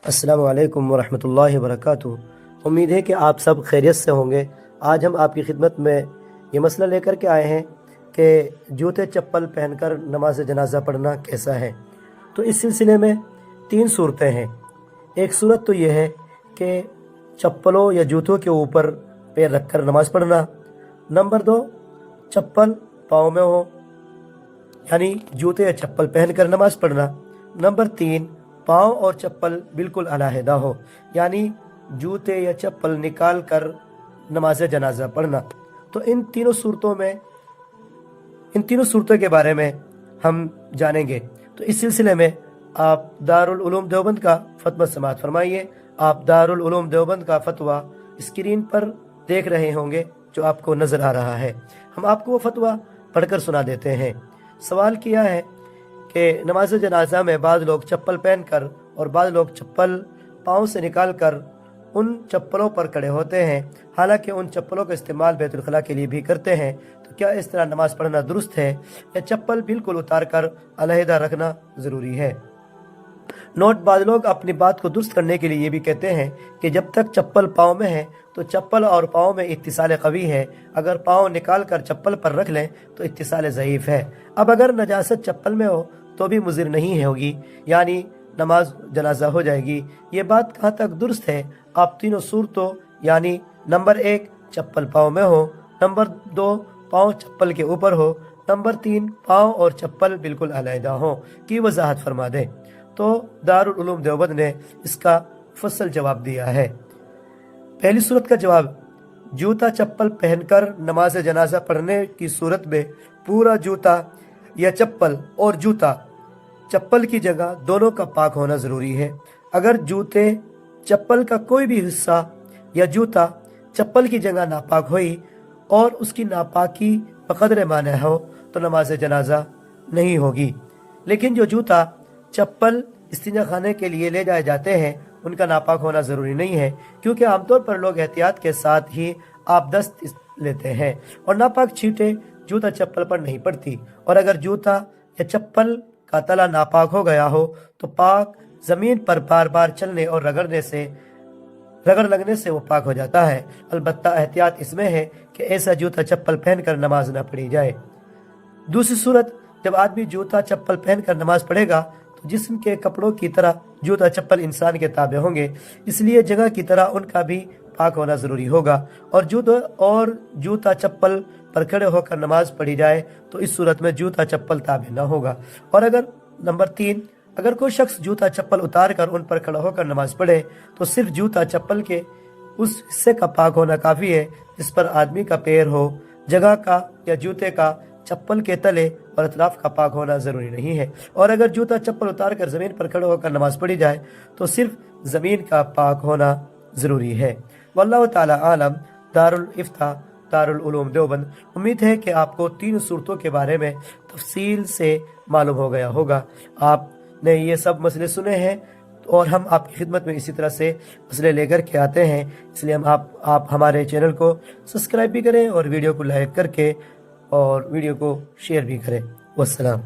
अस्सलामु अलैकुम वरहमतुल्लाहि वबरकातुहू। उम्मीद है कि आप सब खैरियत से होंगे। आज हम आपकी खिदमत में ये मसला लेकर के आए हैं कि जूते चप्पल पहनकर नमाज जनाजा पढ़ना कैसा है। तो इस सिलसिले में 3 सूरतें हैं। एक सूरत तो ये है कि चप्पलों या जूतों के ऊपर पैर रखकर नमाज पढ़ना। नंबर 2, चप्पल पाँव में हो, यानी जूते या चप्पल पहनकर नमाज पढ़ना। नंबर 3, पाँव और चप्पल बिल्कुल अलहदा हो, यानी जूते या चप्पल निकाल कर नमाज जनाजा पढ़ना। तो इन तीनों सूरतों के बारे में हम जानेंगे। तो इस सिलसिले में आप दारुल उलूम देवबंद का फतवा समाअत फरमाइए। आप दारुल उलूम देवबंद का फतवा स्क्रीन पर देख रहे होंगे, जो आपको नज़र आ रहा है। हम आपको वो फतवा पढ़कर सुना देते हैं। सवाल किया है कि नमाज जनाजा में बाद लोग चप्पल पहनकर और बाद लोग चप्पल पाँव से निकाल कर उन चप्पलों पर खड़े होते हैं, हालांकि उन चप्पलों का इस्तेमाल बैतुल खला के लिए भी करते हैं। तो क्या इस तरह नमाज पढ़ना दुरुस्त है या चप्पल बिल्कुल उतार कर अलहदा रखना ज़रूरी है? नोट, बाद लोग अपनी बात को दुरुस्त करने के लिए ये भी कहते हैं कि जब तक चप्पल पाँव में है तो चप्पल और पाँव में इत्तिसाल कवी है, अगर पाँव निकाल कर चप्पल पर रख लें तो इत्तिसाल ज़ईफ़ है। अब अगर नजासत चप्पल में हो तो भी मुज़िर नहीं होगी, यानी नमाज जनाजा हो जाएगी। ये बात कहाँ तक दुरुस्त है? आप तीनों सूरतों, यानी नंबर 1 चप्पल पाँव में हो, नंबर 2 पाँव चप्पल के ऊपर हो, नंबर 3 पाँव और चप्पल बिल्कुल अलहदा हो की वजाहत फरमा दें। तो दारुल उलूम देवबंद ने इसका मुफस्सल जवाब दिया है। पहली सूरत का जवाब, जूता चप्पल पहनकर नमाज जनाजा पढ़ने की सूरत में पूरा जूता या चप्पल और जूता चप्पल की जगह दोनों का पाक होना ज़रूरी है। अगर जूते चप्पल का कोई भी हिस्सा या जूता चप्पल की जगह नापाक हुई और उसकी नापाकी बक़द्र माने हो तो नमाज जनाजा नहीं होगी। लेकिन जो जूता चप्पल इस्तिंजा खाने के लिए ले जाए जाते हैं उनका नापाक होना ज़रूरी नहीं है, क्योंकि आमतौर पर लोग एहतियात के साथ ही आबदस्त लेते हैं और नापाक छींटे जूता चप्पल पर नहीं पड़ती। और अगर जूता या चप्पल का तला नापाक हो गया हो तो पाक ज़मीन पर बार बार चलने और रगड़ लगने से वो पाक हो जाता है। अलबत्ता एहतियात इसमें है कि ऐसा जूता चप्पल पहनकर नमाज न पढ़ी जाए। दूसरी सूरत, जब आदमी जूता चप्पल पहनकर नमाज पढ़ेगा तो जिस्म के कपड़ों की तरह जूता चप्पल इंसान के ताबे होंगे, इसलिए जगह की तरह उनका भी पाक होना ज़रूरी होगा। और जूता चप्पल पर खड़े होकर नमाज पढ़ी जाए तो इस सूरत में जूता चप्पल ताबे न होगा। और अगर नंबर 3, अगर कोई शख्स जूता चप्पल उतार कर उन पर खड़ा होकर नमाज पढ़े तो सिर्फ जूता चप्पल के उस हिस्से का पाक होना काफ़ी है जिस पर आदमी का पैर हो। जगह का या जूते का चप्पल के तले और अतराफ का पाक होना ज़रूरी नहीं है। और अगर जूता चप्पल उतार कर ज़मीन पर खड़े होकर नमाज पढ़ी जाए तो सिर्फ ज़मीन का पाक होना ज़रूरी है। वल्लाहु ताला आलम। दारुल इफ्ता दारुल उलूम देवबंद। उम्मीद है कि आपको 3 सूरतों के बारे में तफसील से मालूम हो गया होगा। आपने ये सब मसले सुने हैं और हम आपकी खिदमत में इसी तरह से मसले लेकर के आते हैं, इसलिए आप हमारे चैनल को सब्सक्राइब भी करें और वीडियो को लाइक करके और वीडियो को शेयर भी करें। वस्सलाम।